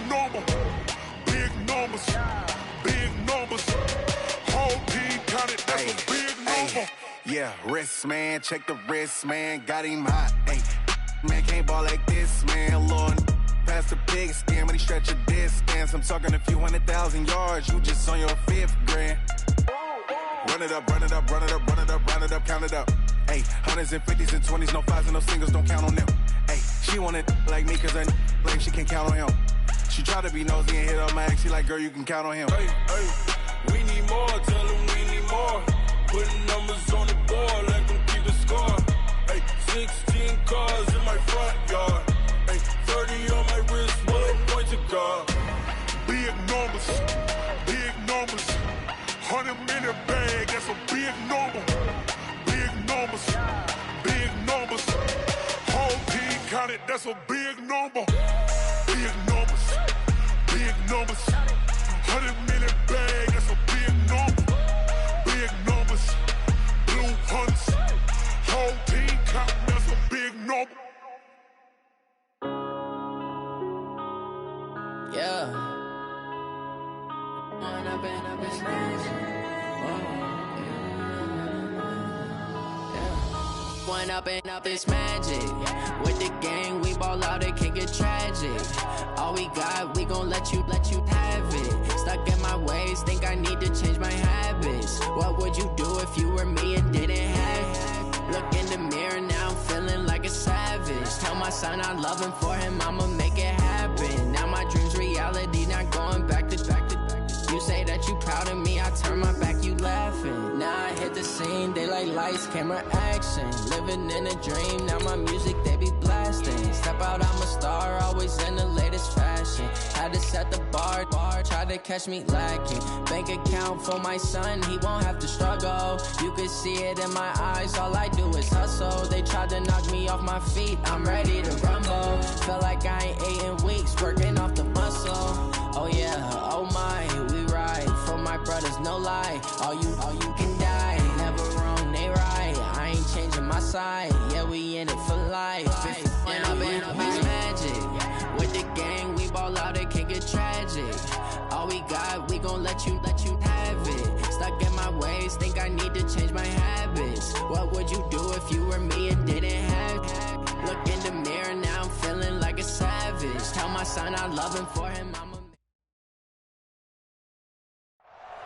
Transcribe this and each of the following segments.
number. Big numbers. Big numbers. Whole team counted, that's a big number. Yeah, wrist, man. Check the wrist, man. Got him hot. Ay, man, can't ball like this, man. Lord, past the pig skin when he stretch a distance. I'm talking a few 100,000 yards. You just on your 5th grand. Run it up, run it up, run it up, run it up, run it up, count it up. Ay, hundreds and 50s and 20s, no 5s and no singles, don't count on them. Ay, she want it like me cause her lame, she can't count on him. She try to be nosy and hit up my ex, she like, girl, you can count on him. Hey, hey, we need more, tell them we need more. Putting numbers on the board, let them keep the score. Hey, 16 cars in my front yard. Hey, 30 on my wrist, bullet point to God. Big numbers, big numbers. 100-minute bag, that's a big number. Big numbers, big numbers. Whole team counted, that's a big number. Big numbers, big numbers. 100-minute bag, that's a big number. Big numbers, blue hunts. Whole team counting, that's a big number. Yeah. One up and up is magic. With the gang, we ball out, it can get tragic. All we got, we gon' let you have it. Stuck in my ways, think I need to change my habits. What would you do if you were me and didn't have it? Look in the mirror, now I'm feeling like a savage. Tell my son I love him, for him I'ma make it happen. Now my dream's reality, not going back to. You say that you proud of me, I turn my back, you laughing. Now I hit the scene, daylight lights, camera action. Living in a dream, now my music, they be blasting. Step out, I'm a star, always in the latest fashion. Had to set the bar, try to catch me lacking. Bank account for my son, he won't have to struggle. You could see it in my eyes, all I do is hustle. They tried to knock me off my feet, I'm ready to rumble. Feel like I ain't ate in weeks, working off the muscle. Oh yeah, oh my, we ride for my brothers, no lie. All you can die, never wrong, they right. I ain't changing my side, yeah, we in it for life. And I've been magic. With the gang, we ball out, it can get tragic. All we got, we gon' let you have it. Stuck in my ways, think I need to change my habits. What would you do if you were me and didn't have it? Look in the mirror, now I'm feeling like a savage. Tell my son I love him, for him I'ma.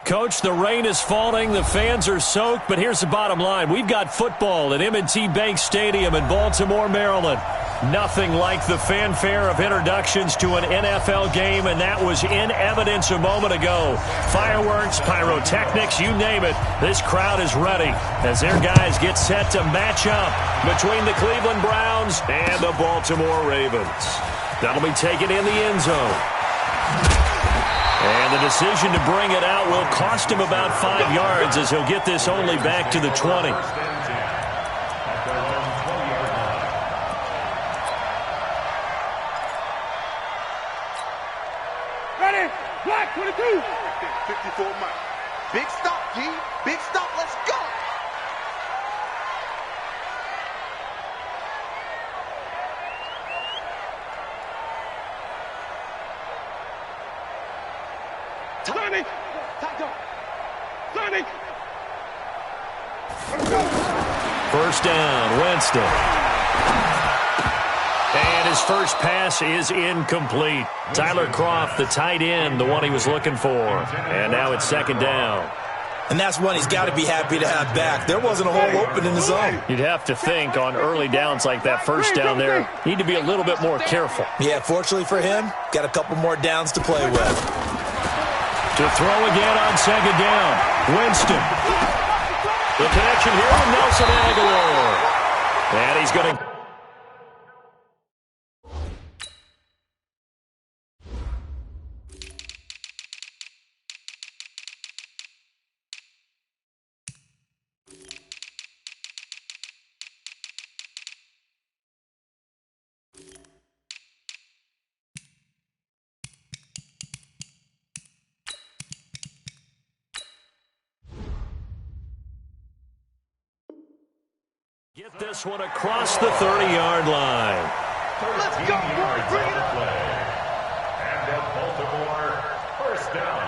Coach, the rain is falling, the fans are soaked, but here's the bottom line. We've got football at M&T Bank Stadium in Baltimore, Maryland. Nothing like the fanfare of introductions to an NFL game, and that was in evidence a moment ago. Fireworks, pyrotechnics, you name it. This crowd is ready as their guys get set to match up between the Cleveland Browns and the Baltimore Ravens. That'll be taken in the end zone. And the decision to bring it out will cost him about 5 yards as he'll get this only back to the 20. Ready, black 22. 54 Mike. Big stop, G. Big stop. Let's go. Sonny! Sonny! First down, Winston. And his first pass is incomplete. Tyler Kroft, the tight end, the one he was looking for. And now it's second down. And that's one he's got to be happy to have back. There wasn't a hole open in the zone. You'd have to think on early downs like that first down there, need to be a little bit more careful. Yeah, fortunately for him, got a couple more downs to play with. To throw again on second down, Winston. The connection here with Nelson Aguilar. And he's going to... Get this one across the 30-yard line. Let's go, boys. Bring it up. Baltimore, first down.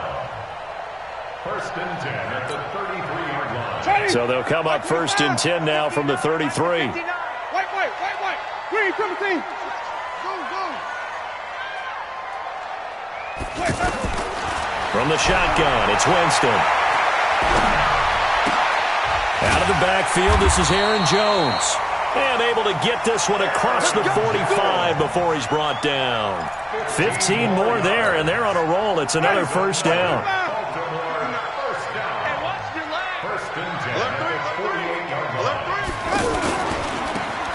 First and 10 at the 33-yard line. So they'll come up first and 10 now from the 33. Wait. Green, come on, team. Go. From the shotgun, it's Winston. Out of the backfield, this is Aaron Jones. And able to get this one across the 45 before he's brought down. 15 more there, and they're on a roll. It's another first down.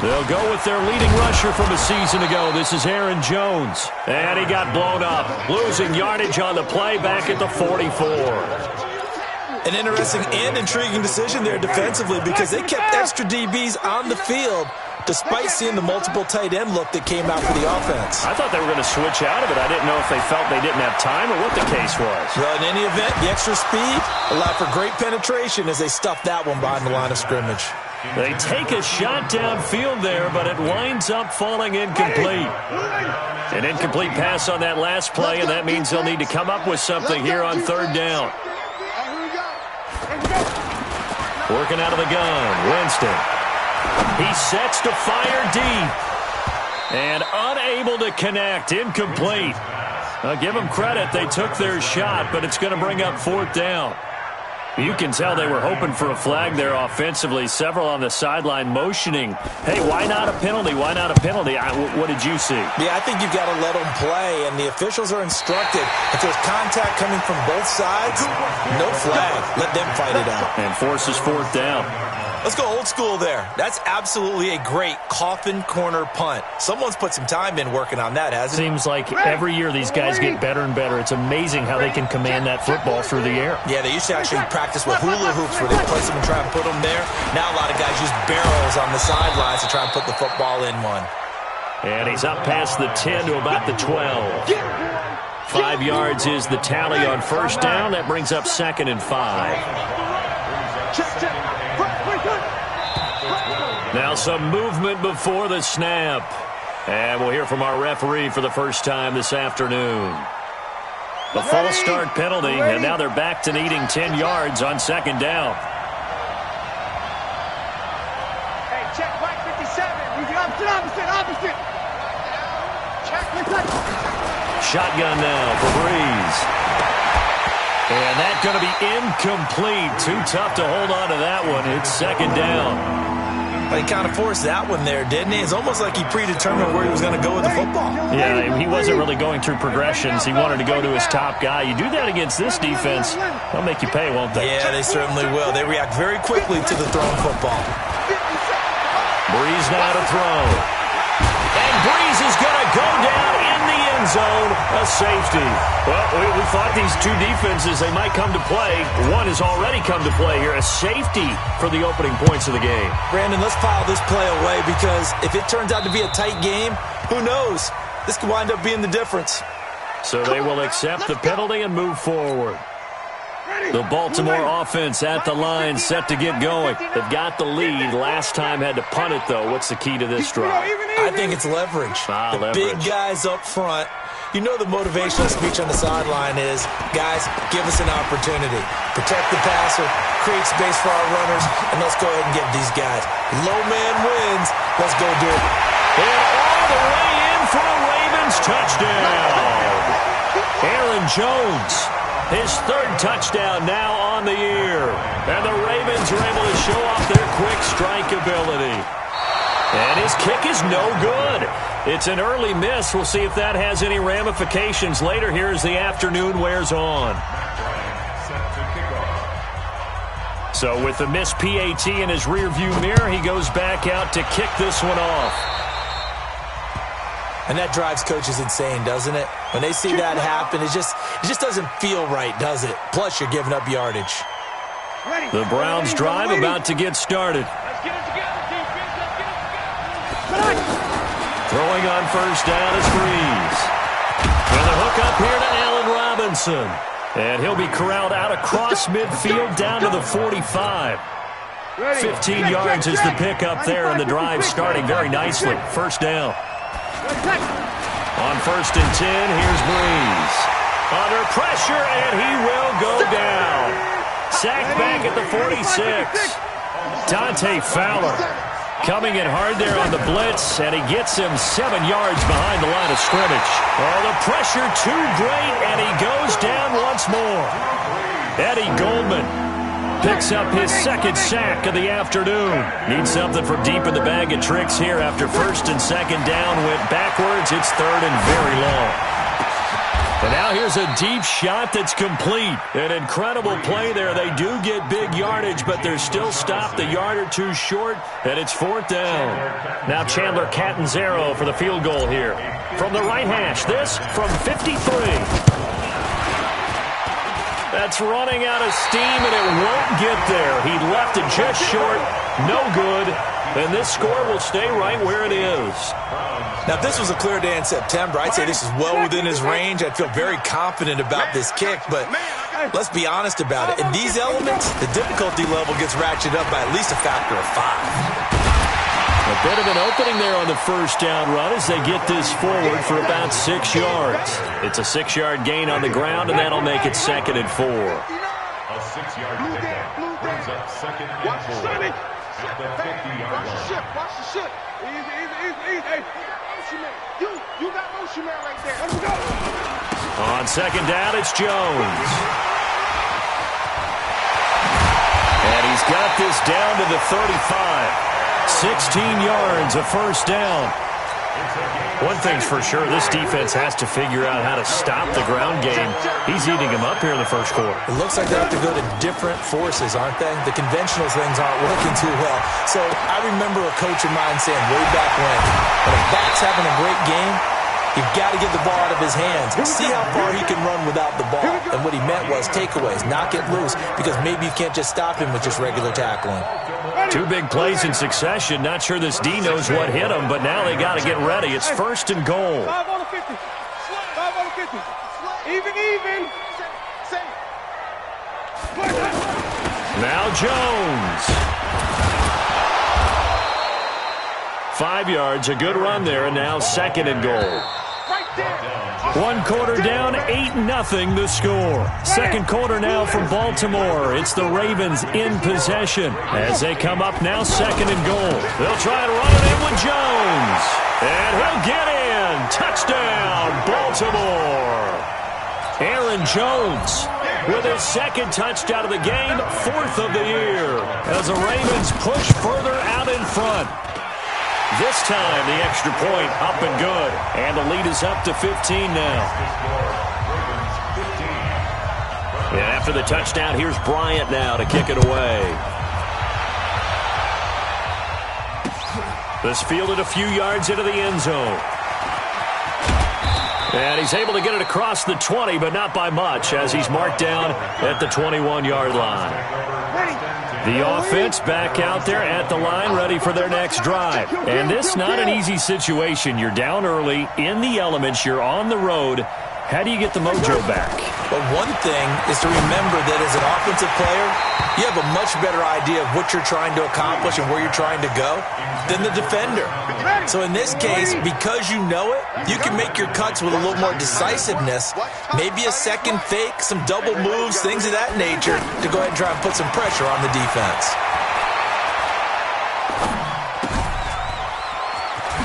They'll go with their leading rusher from a season ago. This is Aaron Jones. And he got blown up, losing yardage on the play back at the 44. An interesting and intriguing decision there defensively because they kept extra DBs on the field despite seeing the multiple tight end look that came out for the offense. I thought they were going to switch out of it. I didn't know if they felt they didn't have time or what the case was. Well, in any event, the extra speed allowed for great penetration as they stuffed that one behind the line of scrimmage. They take a shot downfield there, but it winds up falling incomplete. An incomplete pass on that last play, and that means they'll need to come up with something here on third down. Working out of the gun, Winston. He sets to fire deep. And unable to connect, incomplete. I'll give them credit, they took their shot, but it's going to bring up fourth down. You can tell they were hoping for a flag there offensively. Several on the sideline motioning, hey, why not a penalty? Why not a penalty? What did you see? Yeah, I think you've got to let them play, and the officials are instructed. If there's contact coming from both sides, no flag. Let them fight it out. And forces fourth down. Let's go old school there. That's absolutely a great coffin corner punt. Someone's put some time in working on that, hasn't it? Seems like every year these guys get better and better. It's amazing how they can command that football through the air. Yeah, they used to actually practice with hula hoops where they place them and try and put them there. Now a lot of guys use barrels on the sidelines to try and put the football in one. And he's up past the 10 to about the 12. 5 yards is the tally on first down. That brings up second and 5. Now some movement before the snap. And we'll hear from our referee for the first time this afternoon. The false start penalty, and now they're back to needing 10 yards on second down. Hey, check right 57. Use the opposite. Check. Shotgun now for Breeze. And that's going to be incomplete. Too tough to hold on to that one. It's second down. He kind of forced that one there, didn't he? It's almost like he predetermined where he was going to go with the football. Yeah, he wasn't really going through progressions. He wanted to go to his top guy. You do that against this defense, they'll make you pay, won't they? Yeah, they certainly will. They react very quickly to the thrown football. Breeze now to throw. And Breeze is going to go down in the end zone, a safety. Well, we thought these two defenses, they might come to play. One has already come to play here, a safety for the opening points of the game. Brandon, let's file this play away because if it turns out to be a tight game, who knows? This could wind up being the difference. So they will accept the penalty and move forward. The Baltimore offense at the line, set to get going. They've got the lead. Last time had to punt it, though. What's the key to this drive? I think it's leverage. The big guys up front. You know the motivational speech on the sideline is, guys, give us an opportunity. Protect the passer, create space for our runners, and let's go ahead and get these guys. Low man wins. Let's go do it. And all the way in for a Ravens touchdown. Aaron Jones. His third touchdown now on the year. And the Ravens are able to show off their quick strike ability. And his kick is no good. It's an early miss. We'll see if that has any ramifications later here as the afternoon wears on. So with the missed PAT in his rearview mirror, he goes back out to kick this one off. And that drives coaches insane, doesn't it? When they see that happen, it just doesn't feel right, does it? Plus, you're giving up yardage. The Browns drive about to get started. Throwing on first down is Breeze. And the hook up here to Allen Robinson. And he'll be corralled out across midfield down to the 45. 15 yards is the pickup there, and the drive starting very nicely. First down. On 1st and 10, here's Breeze. Under pressure, and he will go down. Sacked back at the 46. Dante Fowler coming in hard there on the blitz, and he gets him 7 yards behind the line of scrimmage. Oh, the pressure too great, and he goes down once more. Eddie Goldman picks up his 2nd sack of the afternoon. Needs something from deep in the bag of tricks here after 1st and 2nd down. Went backwards. It's 3rd and very long. And now here's a deep shot that's complete. An incredible play there. They do get big yardage, but they're still stopped a yard or two short, and it's 4th down. Now Chandler Catanzaro for the field goal here. From the right hash, this from 53. That's running out of steam, and it won't get there. He left it just short. No good. And this score will stay right where it is. Now, if this was a clear day in September, I'd say this is well within his range. I'd feel very confident about this kick, but let's be honest about it. In these elements, the difficulty level gets ratcheted up by at least a factor of 5. A bit of an opening there on the 1st down run as they get this forward for about 6 yards. It's a 6-yard gain on the ground, and that'll make it 2nd and 4. A 6-yard pickup brings up 2nd and 4. At the 50-yard line. Watch the ship. Easy. Hey, motion man. You got motion man right there. Let him go. On 2nd down, it's Jones. And he's got this down to the 35. 16 yards, a 1st down. One thing's for sure, this defense has to figure out how to stop the ground game. He's eating them up here in the 1st quarter. It looks like they have to go to different forces, aren't they? The conventional things aren't working too well. So I remember a coach of mine saying way back when a back's having a great game, you've got to get the ball out of his hands. See how far he can run without the ball. And what he meant was takeaways, knock it loose, because maybe you can't just stop him with just regular tackling. 2 big plays in succession. Not sure this D knows what hit him, but now they got to get ready. It's 1st and goal. 5 on the 50. 5 on the 50. Even. Now Jones. 5 yards, a good run there, and now 2nd and goal. 1 quarter down, 8-0 the score. 2nd quarter now from Baltimore. It's the Ravens in possession as they come up now 2nd and goal. They'll try and run it in with Jones. And he'll get in. Touchdown, Baltimore. Aaron Jones with his 2nd touchdown of the game, 4th of the year, as the Ravens push further out in front. This time, the extra point up and good. And the lead is up to 15 now. And after the touchdown, here's Bryant now to kick it away. This fielded a few yards into the end zone. And he's able to get it across the 20, but not by much, as he's marked down at the 21-yard line. The offense back out there at the line, ready for their next drive. And this not an easy situation. You're down early, in the elements, you're on the road. How do you get the mojo back? Well, one thing is to remember that as an offensive player, you have a much better idea of what you're trying to accomplish and where you're trying to go than the defender. So in this case, because you know it, you can make your cuts with a little more decisiveness, maybe a second fake, some double moves, things of that nature, to go ahead and try and put some pressure on the defense.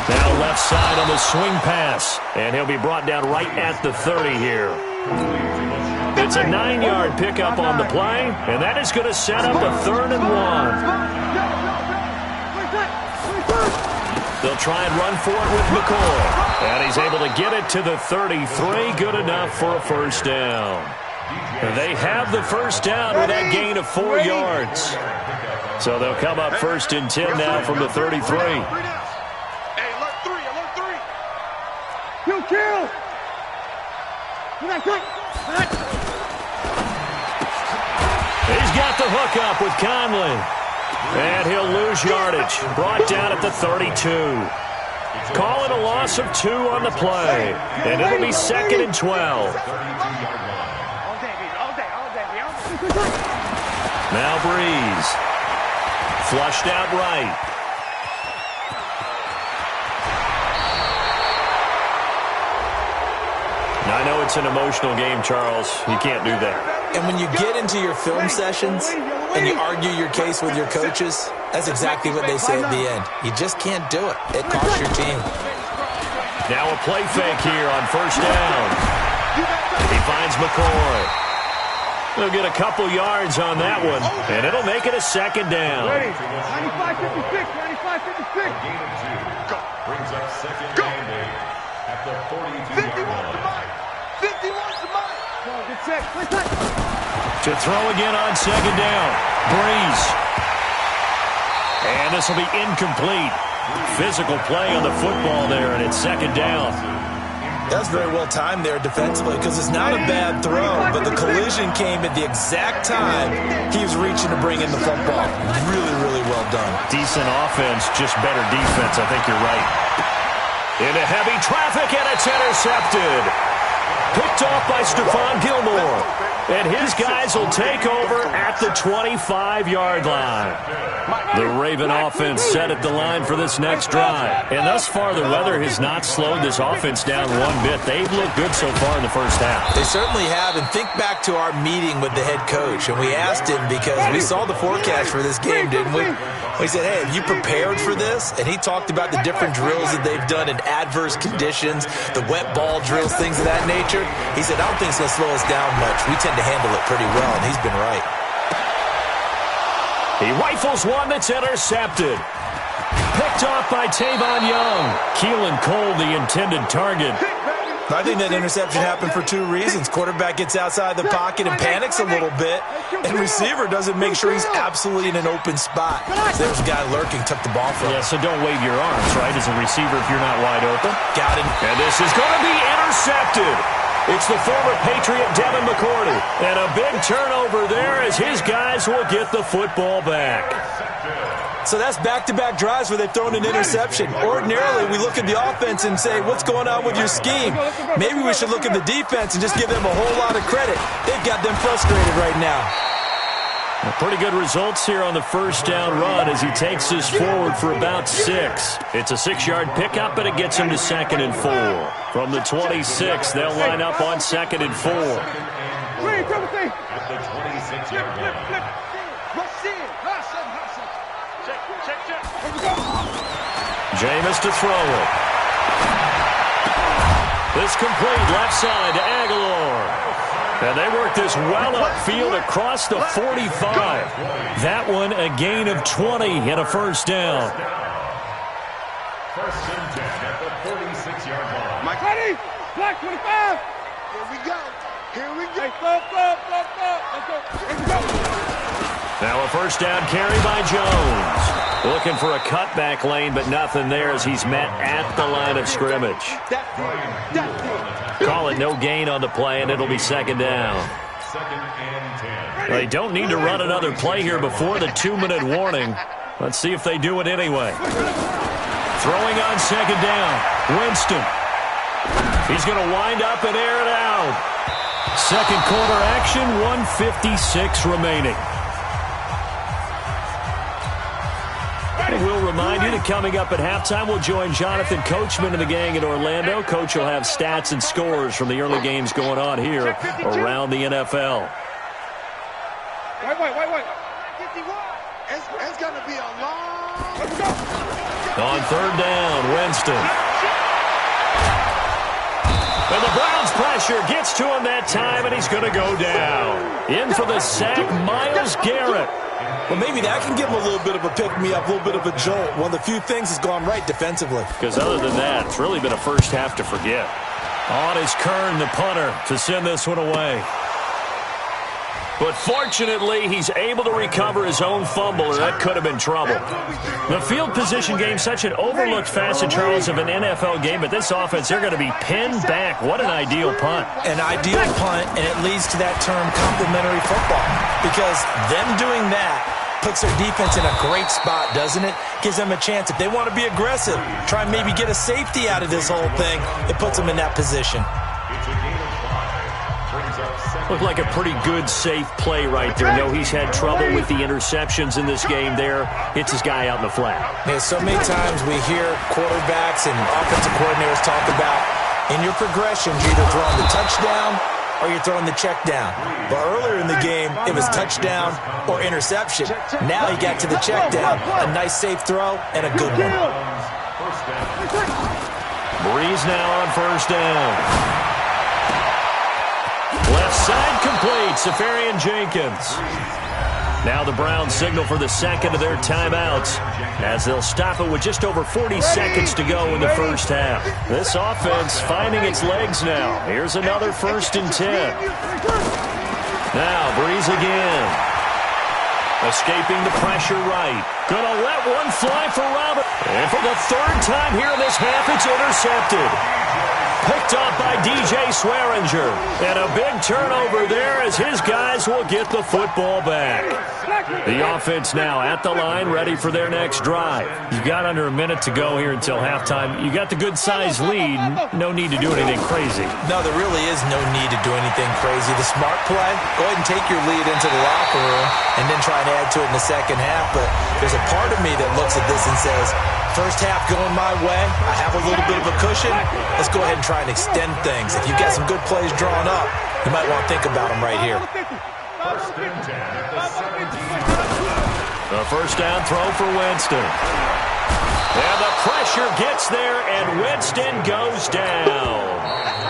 Now left side on the swing pass, and he'll be brought down right at the 30 here. It's a 9-yard pickup on the play, and that is going to set up a 3rd and 1. They'll try and run for it with McCoy, and he's able to get it to the 33, good enough for a 1st down. They have the 1st down with that gain of 4 yards. So they'll come up 1st and 10 now from the 33. Kill! He's got the hook up with Conley. And he'll lose yardage. Brought down at the 32. Call it a loss of 2 on the play. And it'll be 2nd and 12. Now Breeze. Flushed out right. I know it's an emotional game, Charles. You can't do that. And when you get into your film sessions and you argue your case with your coaches, that's exactly what they say at the end. You just can't do it. It costs your team. Now a play fake here on first down. He finds McCoy. He'll get a couple yards on that one, and it'll make it a second down. 95-56, 95-56. Go. Brings up second and 8 at the 42-yard line. 51's the mark. Good check. To throw again on second down. Breeze. And this will be incomplete. Physical play on the football there, and it's second down. That's very well timed there defensively because it's not a bad throw, but the collision came at the exact time he was reaching to bring in the football. Really, really well done. Decent offense, just better defense. I think you're right. Into heavy traffic, and it's intercepted. Picked off by Stephon Gilmore. And his guys will take over at the 25-yard line. The Raven offense set at the line for this next drive. And thus far, the weather has not slowed this offense down one bit. They've looked good so far in the first half. They certainly have. And think back to our meeting with the head coach. And we asked him because we saw the forecast for this game, didn't we? We said, hey, have you prepared for this? And he talked about the different drills that they've done in adverse conditions, the wet ball drills, things of that nature. He said, I don't think it's going to slow us down much. We tend to handle it pretty well, and he's been right. He rifles one that's intercepted. Picked off by Tavon Young. Keelan Cole, the intended target. I think that interception happened for two reasons. Quarterback gets outside the pocket and panics a little bit, and receiver doesn't make sure he's absolutely in an open spot. There's a guy lurking, took the ball from him. Yeah, so don't wave your arms, right, as a receiver if you're not wide open. Got him. And this is going to be intercepted. It's the former Patriot Devin McCourty. And a big turnover there as his guys will get the football back. So that's back-to-back drives where they've thrown an interception. Ordinarily, we look at the offense and say, what's going on with your scheme? Maybe we should look at the defense and just give them a whole lot of credit. They've got them frustrated right now. Pretty good results here on the first down run as he takes us forward for about 6. It's a 6-yard pickup, and it gets him to 2nd and 4. From the 26, they'll line up on 2nd and 4. At the 26-yard line. Jameis to throw it. This complete left side to Aguilar. And they work this well upfield across the 45. That one a gain of 20 and a first down. First and 10 at the 46-yard line. Mike, ready? Black 25. Here we go. Here we go. Let's go. Let's go. Now a first down carry by Jones. Looking for a cutback lane, but nothing there as he's met at the line of scrimmage. Call it no gain on the play, and it'll be 2nd down. 2nd and 10. They don't need to run another play here before the 2-minute warning. Let's see if they do it anyway. Throwing on 2nd down. Winston. He's going to wind up and air it out. Second quarter action, 1:56 remaining. We'll remind you that coming up at halftime, we'll join Jonathan Coachman and the gang in Orlando. Coach will have stats and scores from the early games going on here around the NFL. Wait. 51. It's going to be a long... Let's go. On 3rd down, Winston. And the Browns pressure gets to him that time, and he's going to go down. In for the sack, Myles Garrett. Well, maybe that can give him a little bit of a pick-me-up, a little bit of a jolt. One of the few things that's gone right defensively. Because other than that, it's really been a first half to forget. On is Kern, the punter, to send this one away. But fortunately, he's able to recover his own fumble, or that could have been trouble. The field position game, such an overlooked facet, Charles, of an NFL game, but this offense, they're going to be pinned back. What an ideal punt. An ideal punt, and it leads to that term complementary football. Because them doing that puts their defense in a great spot, doesn't it? Gives them a chance. If they want to be aggressive, try and maybe get a safety out of this whole thing, it puts them in that position. It's a gain of 5. Brings up 2nd. Looked like a pretty good, safe play right there. No, he's had trouble with the interceptions in this game there. Hits his guy out in the flat. Man, so many times we hear quarterbacks and offensive coordinators talk about In your progressions, you're either throwing the touchdown or you're throwing the check down. But earlier in the game, it was touchdown or interception. Now he got to the check down. A nice safe throw and a good one. Breeze now on first down. Left side complete. Safarian Jenkins. Now the Browns signal for the second of their timeouts as they'll stop it with just over 40 seconds to go in the first half. This offense finding its legs now. Here's another 1st and 10. Now Breeze again. Escaping the pressure right. Gonna let one fly for Robert. And for the 3rd time here in this half, it's intercepted. Picked up by DJ Swearinger. And a big turnover there as his guys will get the football back. The offense now at the line, ready for their next drive. You've got under a minute to go here until halftime. You got the good-sized lead. No need to do anything crazy. No, there really is no need to do anything crazy. The smart play, go ahead and take your lead into the locker room and then try and add to it in the second half. But there's a part of me that looks at this and says, first half going my way, I have a little bit of a cushion. Let's go ahead and try and extend things. If you've got some good plays drawn up, you might want to think about them right here. First and 10 at the 17. The first down throw for Winston. And the pressure gets there, and Winston goes down.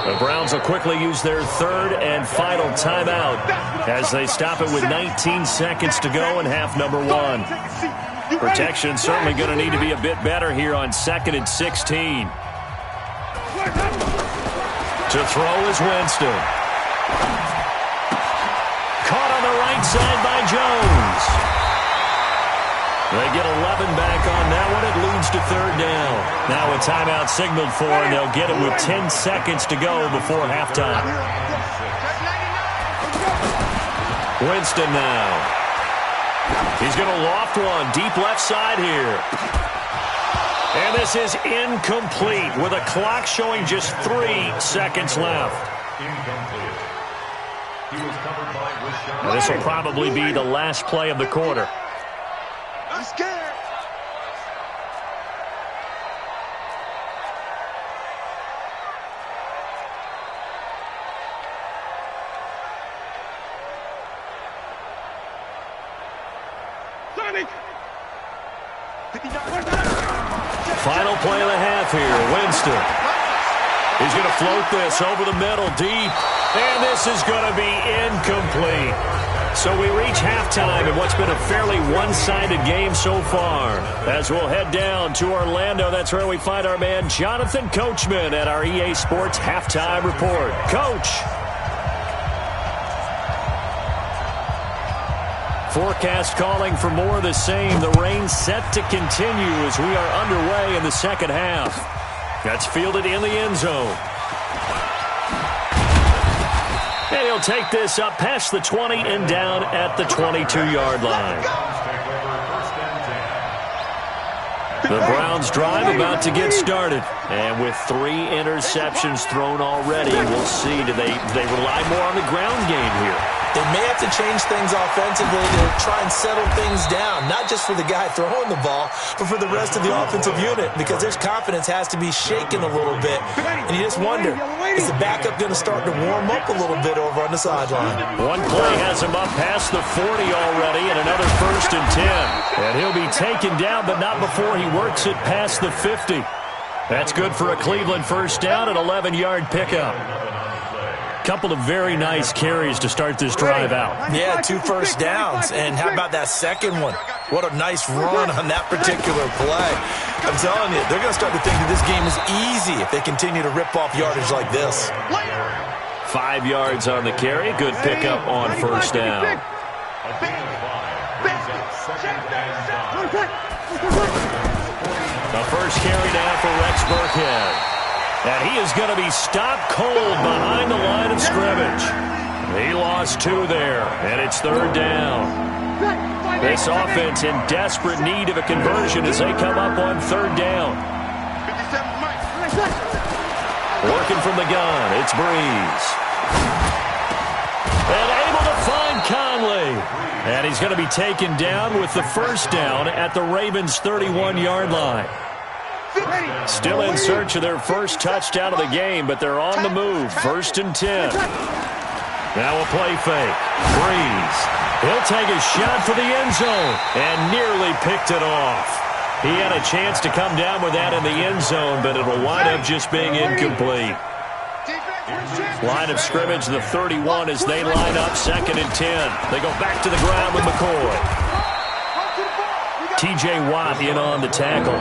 The Browns will quickly use their 3rd and final timeout as they stop it with 19 seconds to go in half number 1. Protection certainly going to need to be a bit better here on 2nd and 16. To throw is Winston. Caught on the right side by Jones. They get 11 back on that one. It leads to 3rd down. Now a timeout signaled for, and they'll get it with 10 seconds to go before halftime. Winston now. He's going to loft one deep left side here. And this is incomplete with a clock showing just 3 seconds left. Incomplete. He was covered by Rashawn. This will probably be the last play of the quarter. I'm scared. Sonic. Final play of the half here. Winston. He's going to float this over the middle deep. And this is going to be incomplete. So we reach halftime in what's been a fairly one-sided game so far. As we'll head down to Orlando, that's where we find our man Jonathan Coachman at our EA Sports Halftime Report. Coach. Forecast calling for more of the same. The rain set to continue as we are underway in the second half. That's fielded in the end zone. And he'll take this up past the 20 and down at the 22-yard line. The Browns drive about to get started. And with 3 interceptions thrown already, we'll see. Do they rely more on the ground game here? They may have to change things offensively to try and settle things down, not just for the guy throwing the ball, but for the rest of the offensive unit, because their confidence has to be shaken a little bit. And you just wonder, is the backup going to start to warm up a little bit over on the sideline? One play has him up past the 40 already, and another 1st and 10. And he'll be taken down, but not before he works it past the 50. That's good for a Cleveland first down, an 11-yard pickup. Couple of very nice carries to start this drive out. Yeah, 2 first downs. And how about that second one? What a nice run on that particular play. I'm telling you, they're going to start to think that this game is easy if they continue to rip off yardage like this. 5 yards on the carry. Good pickup on first down. The first carry down for Rex Burkhead. And he is going to be stopped cold behind the line of scrimmage. He lost 2 there, and it's 3rd down. This offense in desperate need of a conversion as they come up on 3rd down. Working from the gun, it's Breeze. And able to find Conley. And he's going to be taken down with the first down at the Ravens' 31-yard line. Still in search of their first touchdown of the game, but they're on the move. 1st and 10. Now a play fake. Breeze. He'll take a shot for the end zone and nearly picked it off. He had a chance to come down with that in the end zone, but it'll wind up just being incomplete. Line of scrimmage, the 31 as they line up 2nd and 10. They go back to the ground with McCoy. T.J. Watt in on the tackle.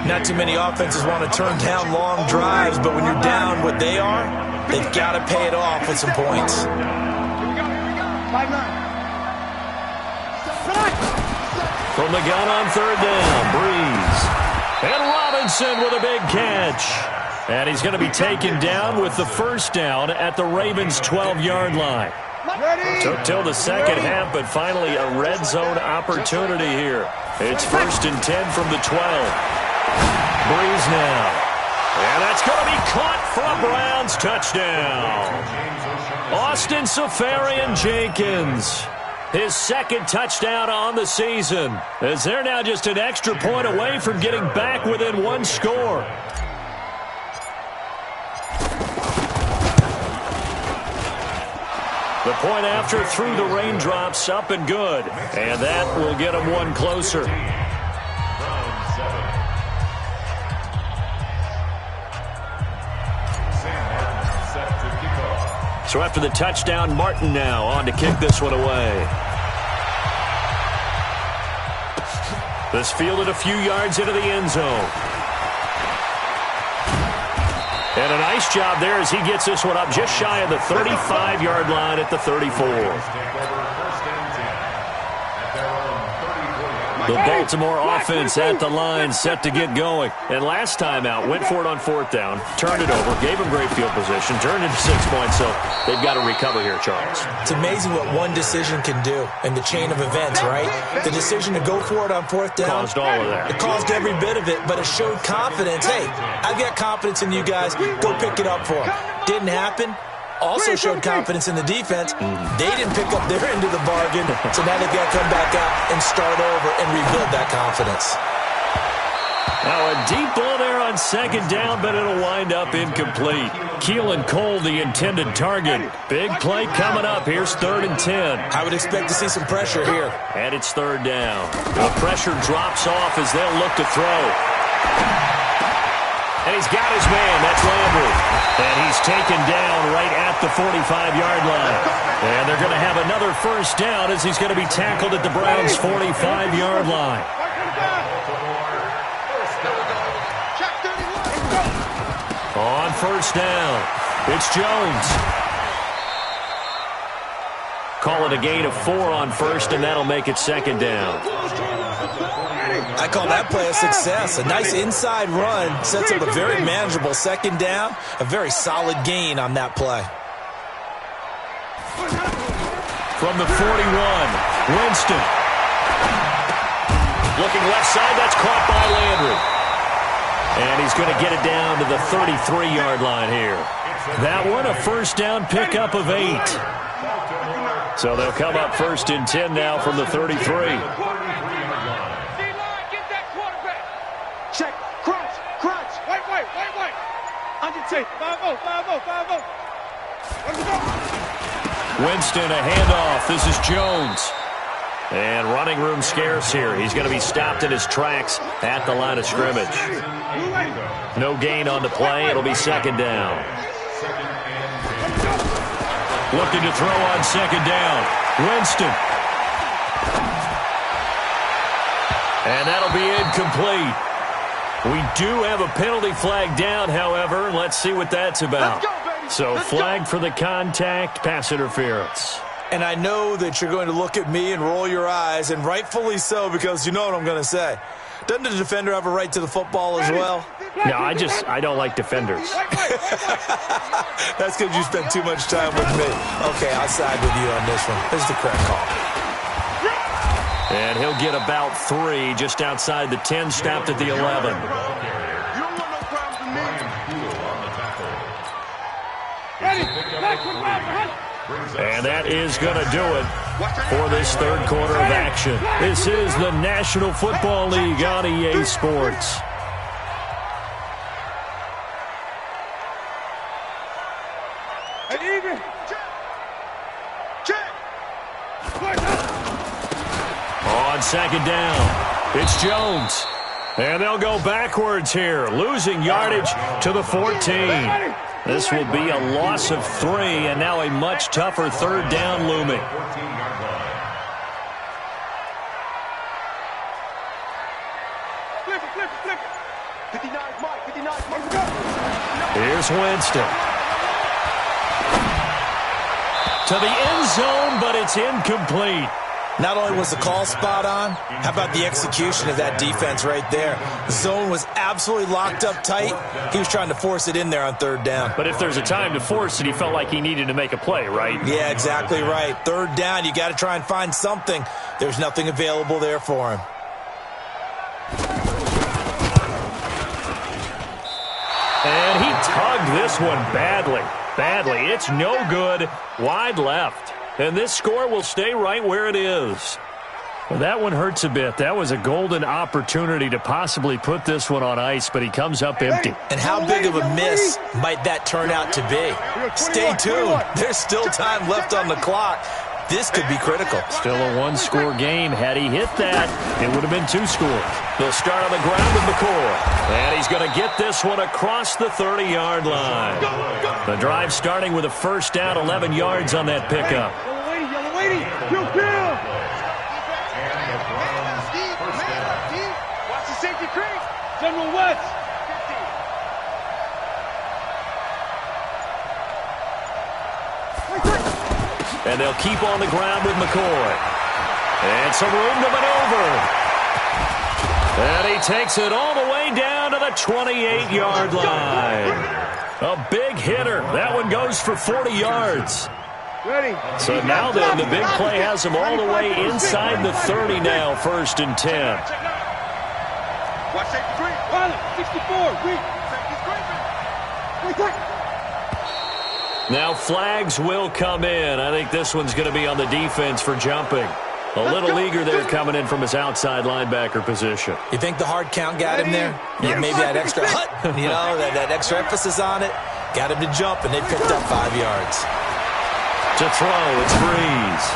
Not too many offenses want to turn down long drives, but when you're down what they are, they've got to pay it off with some points. From the gun on 3rd down, Breeze. And Robinson with a big catch. And he's going to be taken down with the 1st down at the Ravens' 12-yard line. Took till the second half, but finally a red zone opportunity here. It's 1st and 10 from the 12. Breeze now. And that's going to be caught for a Browns touchdown. Austin Seferian-Jenkins. His 2nd touchdown on the season, as they're now just an extra point away from getting back within 1 score. The point after through the raindrops, up and good. And that will get them 1 closer. So after the touchdown, Martin now on to kick this one away. This fielded a few yards into the end zone. And a nice job there as he gets this one up just shy of the 35-yard line at the 34. The Baltimore offense at the line, set to get going. And last time out, went for it on 4th down, turned it over, gave them great field position, turned into 6 points, so they've got to recover here, Charles. It's amazing what one decision can do in the chain of events, right? The decision to go for it on 4th down. Caused all of that. It caused every bit of it, but it showed confidence. Hey, I've got confidence in you guys. Go pick it up for them. Didn't happen. Also showed confidence in the defense. They didn't pick up their end of the bargain, so now they've got to come back out and start over and rebuild that confidence. Now a deep ball there on 2nd down, but it'll wind up incomplete. Keelan Cole, the intended target. Big play coming up. Here's 3rd and 10. I would expect to see some pressure here. And it's 3rd down. The pressure drops off as they'll look to throw. And he's got his man. That's Landry. And he's taken down right at the 45-yard line. And they're going to have another 1st down as he's going to be tackled at the Browns' 45-yard line. On 1st down, it's Jones. Call it a gain of 4 on 1st, and that'll make it 2nd down. I call that play a success. A nice inside run sets up a very manageable 2nd down. A very solid gain on that play. From the 41, Winston. Looking left side, that's caught by Landry. And he's going to get it down to the 33-yard line here. That one, a 1st down pickup of 8. So they'll come up 1st and 10 now from the 33. Check, crunch. Wait. Under tape, 5-0. Let's go. Winston, a handoff. This is Jones. And running room scarce here. He's going to be stopped in his tracks at the line of scrimmage. No gain on the play. It'll be 2nd down. Looking to throw on 2nd down. Winston. And that'll be incomplete. We do have a penalty flag down, however. Let's see what that's about. So flag for the contact, pass interference. And I know that you're going to look at me and roll your eyes, and rightfully so, because you know what I'm going to say. Doesn't the defender have a right to the football as well? No, I don't like defenders. That's because you spend too much time with me. Okay, I'll side with you on this one. This is the correct call. And he'll get about 3 just outside the 10, stopped at the 11. And that is going to do it. for this third quarter of action. This is the National Football League on EA Sports. On second down, it's Jones. And they'll go backwards here, losing yardage to the 14. This will be a loss of 3, and now a much tougher third down looming. Here's Winston. To the end zone, but it's incomplete. Not only was the call spot on, how about the execution of that defense right there? The zone was absolutely locked up tight. He was trying to force it in there on third down. But if there's a time to force it, he felt like he needed to make a play, right? Yeah, exactly right. Third down, you got to try and find something. There's nothing available there for him. And he tugged this one badly. It's no good. Wide left. And this score will stay right where it is. Well, that one hurts a bit. That was a golden opportunity to possibly put this one on ice, but he comes up empty. And how big of a miss might that turn out to be? Stay tuned. There's still time left on the clock. This could be critical. Still a one-score game. Had he hit that, it would have been 2 scores. They'll start on the ground with McCoy. And he's going to get this one across the 30-yard line. The drive starting with a first down, 11 yards on that pickup. Yellow lady, kill. Watch the safety creep. General West. And they'll keep on the ground with McCoy. And some room to maneuver. And he takes it all the way down to the 28-yard line. A big hitter. That one goes for 40 yards. So now then, the big play has him all the way inside the 30 now, 1st and 10. Watch safety creep. 64. Now flags will come in. I think this one's going to be on the defense for jumping. A little eager there coming in from his outside linebacker position. You think the hard count got him there? Yeah, maybe that extra that extra emphasis on it. Got him to jump, and they picked up 5 yards. To throw, it's Breeze.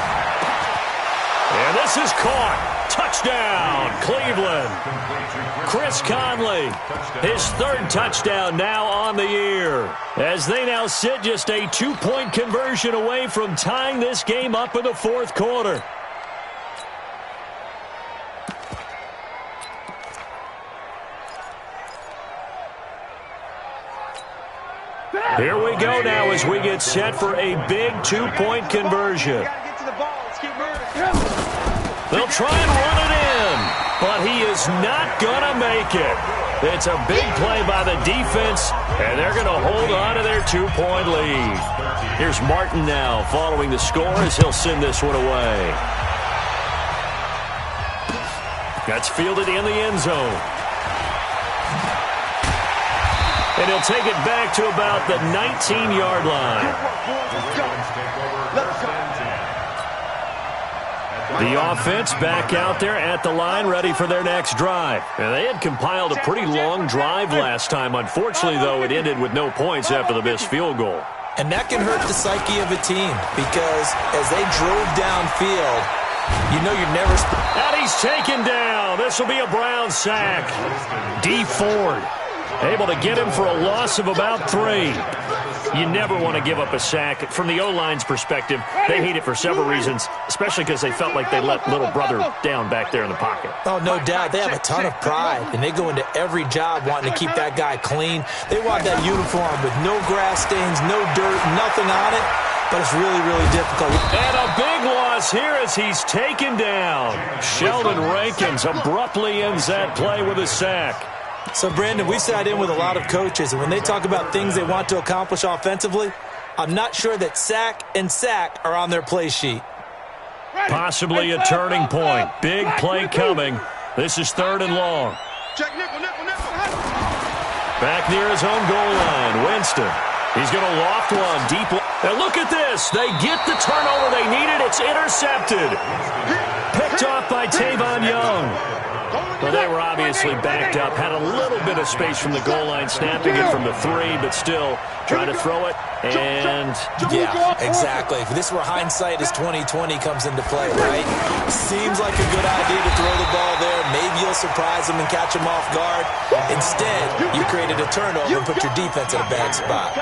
And this is caught. Touchdown, Cleveland. Chris Conley, his 3rd touchdown now on the year. As they now sit just a 2-point conversion away from tying this game up in the 4th quarter. Here we go now as we get set for a big 2-point conversion. They'll try and run it in, but he is not going to make it. It's a big play by the defense, and they're going to hold on to their 2-point lead. Here's Martin now following the score as he'll send this one away. That's fielded in the end zone. And he'll take it back to about the 19-yard line. The offense back out there at the line, ready for their next drive. And they had compiled a pretty long drive last time. Unfortunately, though, it ended with no points after the missed field goal. And that can hurt the psyche of a team because as they drove downfield, you know you're never... And he's taken down. This will be a Brown sack. D. Ford able to get him for a loss of about 3. You never want to give up a sack. From the O-line's perspective, they hate it for several reasons, especially because they felt like they let little brother down back there in the pocket. Oh, no doubt. They have a ton of pride, and they go into every job wanting to keep that guy clean. They want that uniform with no grass stains, no dirt, nothing on it, but it's really, really difficult. And a big loss here as he's taken down. Sheldon Rankins abruptly ends that play with a sack. So, Brandon, we've sat in with a lot of coaches, and when they talk about things they want to accomplish offensively, I'm not sure that sack and sack are on their play sheet. Possibly a turning point. Big play coming. This is 3rd and long. Back near his own goal line, Winston. He's going to loft one deep. And look at this. They get the turnover they needed. It's intercepted. Picked off by Tavon Young. Well, they were obviously backed up. Had a little bit of space from the goal line, snapping it from the 3, but still trying to throw it. And yeah, exactly. If this were hindsight as 2020 comes into play, right? Seems like a good idea to throw the ball there. Maybe you'll surprise them and catch them off guard. Instead, you created a turnover and put your defense in a bad spot.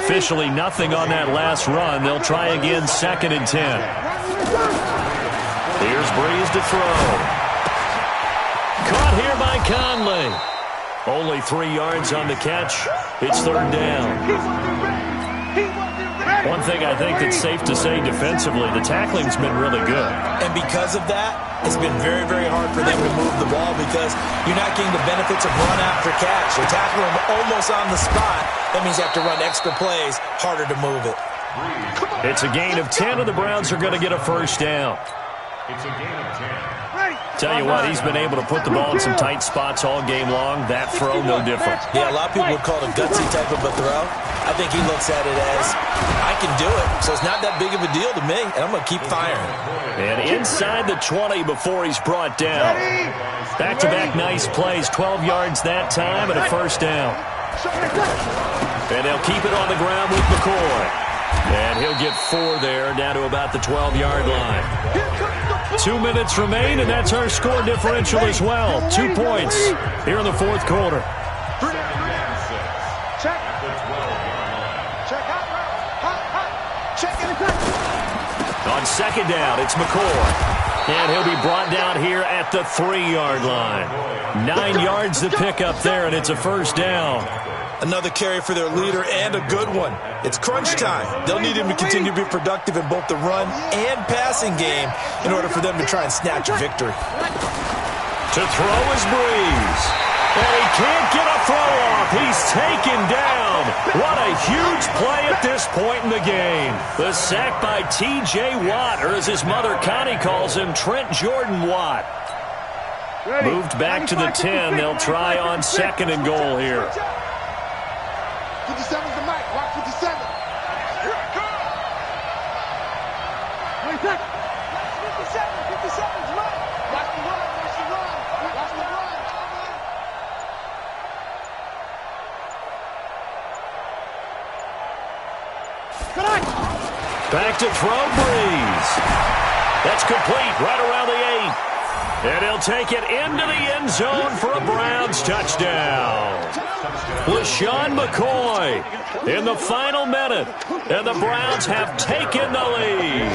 Officially nothing on that last run. They'll try again, 2nd and 10. Here's Breeze to throw. Caught here by Conley. Only 3 yards on the catch. It's 3rd down. One thing I think that's safe to say defensively, the tackling's been really good. And because of that, it's been very, very hard for them to move the ball because you're not getting the benefits of run after catch. You're tackling them almost on the spot. That means you have to run extra plays, harder to move it. It's a gain of 10, and the Browns are going to get a 1st down. It's a gain of 10. Tell you what, he's been able to put the ball in some tight spots all game long. That throw, no different. Yeah, a lot of people would call it a gutsy type of a throw. I think he looks at it as, I can do it, so it's not that big of a deal to me, and I'm going to keep firing. And inside the 20 before he's brought down. Back-to-back nice plays, 12 yards that time, and a 1st down. And they'll keep it on the ground with McCoy. And he'll get 4 there, down to about the 12-yard line. 2 minutes remain, and that's our score differential as well. 2 points here in the 4th quarter. On 2nd down, it's McCoy. And he'll be brought down here at the 3-yard line. 9 yards to pick up there, and it's a 1st down. Another carry for their leader and a good one. It's crunch time. They'll need him to continue to be productive in both the run and passing game in order for them to try and snatch a victory. To throw is Breeze. And he can't get a throw off. He's taken down. What a huge play at this point in the game. The sack by T.J. Watt, or as his mother Connie calls him, Trent Jordan Watt. Moved back to the 10. They'll try on 2nd and goal here. 57's the mic. Watch 57. Here it comes. 20 seconds. 57's right. Watch the run. Watch the run. Watch the run. Back to throw, Breeze. That's complete right around the 8. And he'll take it into the end zone for a Browns touchdown. LaShawn McCoy in the final minute, and the Browns have taken the lead.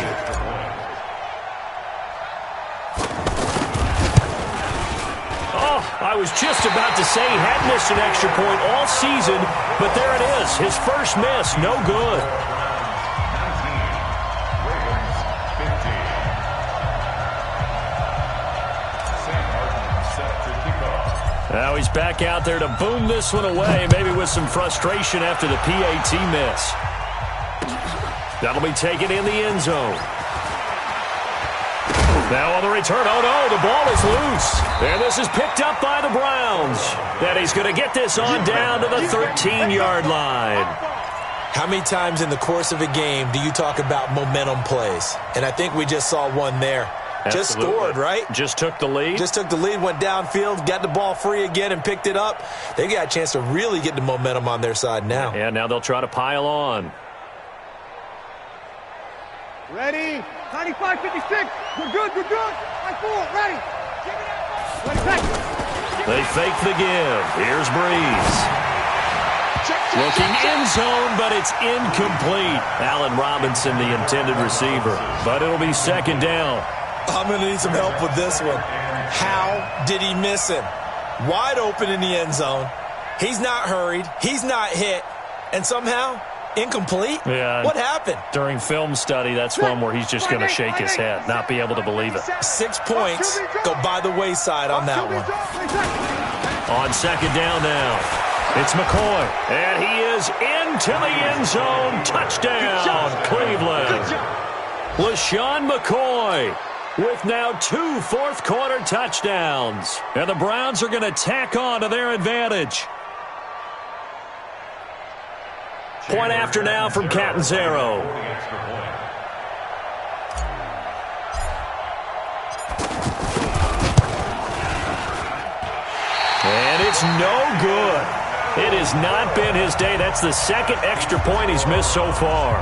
Oh, I was just about to say he had missed an extra point all season, but there it is, his first miss, no good. Now he's back out there to boom this one away, maybe with some frustration after the PAT miss. That'll be taken in the end zone. Now on the return, oh no, the ball is loose. And this is picked up by the Browns. And he's going to get this on down to the 13-yard line. How many times in the course of a game do you talk about momentum plays? And I think we just saw one there. Absolutely. Just scored, right? Just took the lead. Just took the lead, went downfield, got the ball free again and picked it up. They got a chance to really get the momentum on their side now. And now they'll try to pile on. Ready? 95, 56. We're good, we're good. Right forward, ready. They fake the give. Here's Breeze. Looking end zone, but it's incomplete. Allen Robinson, the intended receiver. But it'll be 2nd down. I'm going to need some help with this one. How did he miss him? Wide open in the end zone. He's not hurried. He's not hit. And somehow, incomplete? Yeah. What happened? During film study, that's one where he's just going to shake his head, not be able to believe it. 6 points go by the wayside on that one. On 2nd down now, it's McCoy. And he is into the end zone. Touchdown, Cleveland. LaShawn McCoy with now 2 fourth-quarter touchdowns. And the Browns are going to tack on to their advantage. Point after now from Catanzaro. And it's no good. It has not been his day. That's the second extra point he's missed so far.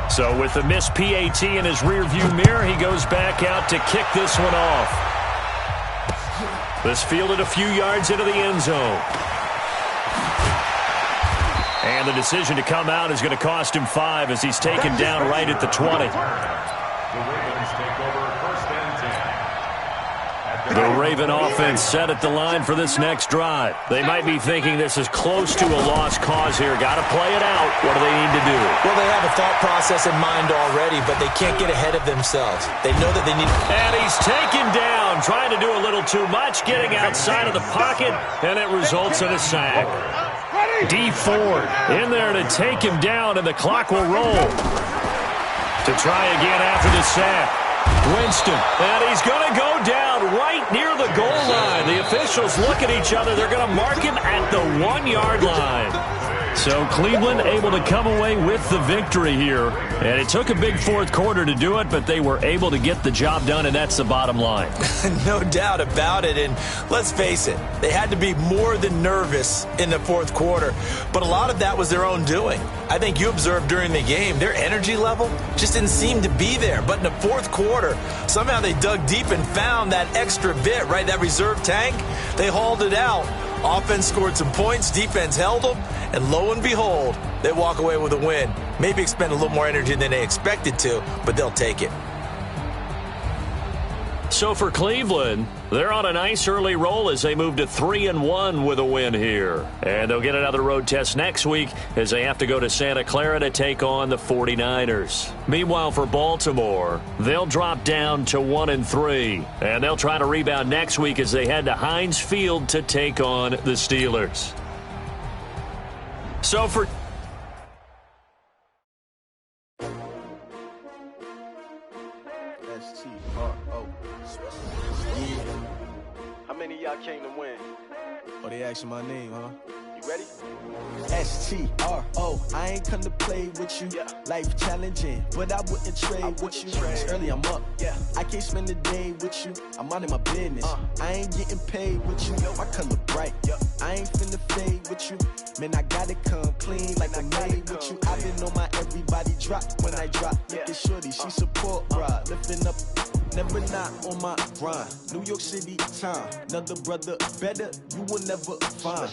So with the missed PAT in his rearview mirror, he goes back out to kick this one off. This fielded a few yards into the end zone. And the decision to come out is going to cost him 5 as he's taken down right at the 20. The Ravens take over first and 10. The Raven offense set at the line for this next drive. They might be thinking this is close to a lost cause here. Got to play it out. What do they need to do? Well, they have a thought process in mind already, but they can't get ahead of themselves. They know that they need... And he's taken down, trying to do a little too much, getting outside of the pocket, and it results in a sack. D. Ford in there to take him down, and the clock will roll. To try again after the sack. Winston, and he's going to go down right near the goal line. The officials look at each other. They're going to mark him at the 1-yard line. So Cleveland able to come away with the victory here. And it took a big fourth quarter to do it, but they were able to get the job done, and that's the bottom line. No doubt about it. And let's face it, they had to be more than nervous in the fourth quarter. But a lot of that was their own doing. I think you observed during the game, their energy level just didn't seem to be there. But in the fourth quarter, somehow they dug deep and found that extra bit, right? That reserve tank. They hauled it out. Offense scored some points, defense held them, and lo and behold, they walk away with a win. Maybe expend a little more energy than they expected to, but they'll take it. So for Cleveland, they're on a nice early roll as they move to 3-1 with a win here. And they'll get another road test next week as they have to go to Santa Clara to take on the 49ers. Meanwhile, for Baltimore, they'll drop down to 1-3. And they'll try to rebound next week as they head to Heinz Field to take on the Steelers. So for... How many of y'all came to win? Oh, they asking my name, huh? You ready? STRO, I ain't come to play with you. Yeah. Life challenging, but I wouldn't trade with you. It's early, I'm up. Yeah. I can't spend the day with you. I'm out of my business. I ain't getting paid with you. My color bright. I ain't finna fade with you. Man, I gotta come clean like I made with you. I've been on my everybody drop when I drop. Look at shorty, she support rod. Lifting up, never not on my grind. New York City time. Another brother better, you will never find.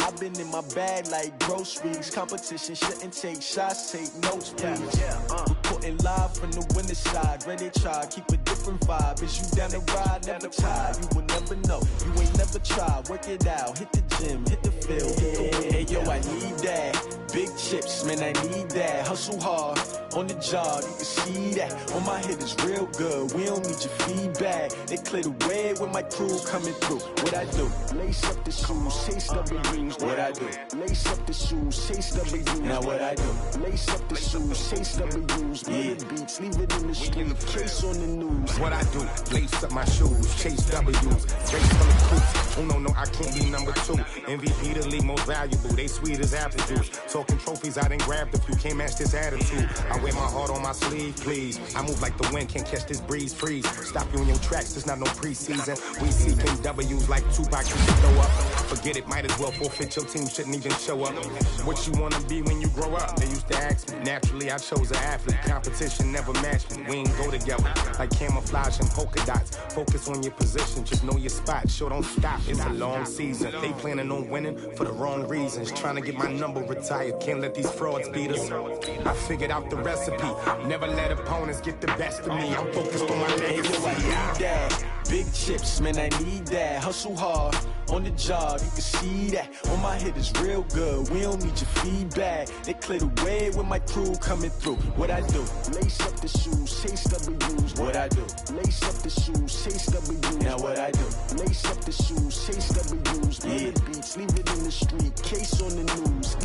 I've been in my bag like groceries. Competition shouldn't take shots, take notes, please. Reporting live from the winter side. Ready to try, keep a different vibe. Is you down the ride, never tired. You will never know, you ain't never tried. Work it out, hit the gym, hit the field. Hey, yo, I need that. Big chips, man, I need that. Hustle hard, on the job, you can see that. On my head is real good, we don't need your feedback. They clear the way with my crew coming through. What I do? Lace up the shoes, chase W's. What I do? Lace up the shoes, chase W's. Now what I do? Lace up the shoes, chase W's. Yeah, beats, leave it in the street, case on the news. What I do? Lace up my shoes, chase W's. Race full of coops. Oh no, I can't be number 2. MVP the league most valuable. They sweet as apple juice. Talking trophies, I done grabbed a few. Can't match this attitude. I wear my heart on my sleeve, please. I move like the wind, can't catch this breeze. Freeze. Stop you in your tracks. It's not no preseason. We seeking W's like Tupac. You can throw up. Forget it, might as well forfeit. Your team shouldn't even show up. What you wanna be when you grow up? They used to ask me. Naturally, I chose an athlete. Competition never matched me. We ain't go together like camouflage and polka dots. Focus on your position, just know your spot. Sure, don't stop. It's a long season. They planning on winning for the wrong reasons. Trying to get my number retired. Can't let these frauds beat us. I figured out the recipe. Never let opponents get the best of me. I'm focused on my legacy. I need that. Big chips, man, I need that. Hustle hard, on the job, you can see that. On my head is real good, we don't need your feedback. They clear the way with my crew coming through. What I do? Lace up the shoes, chase W's. What I do? Lace up the shoes, chase W's. Now what I do? Lace up the shoes, chase W's. Yeah, beats, leave it in the street, case on the news.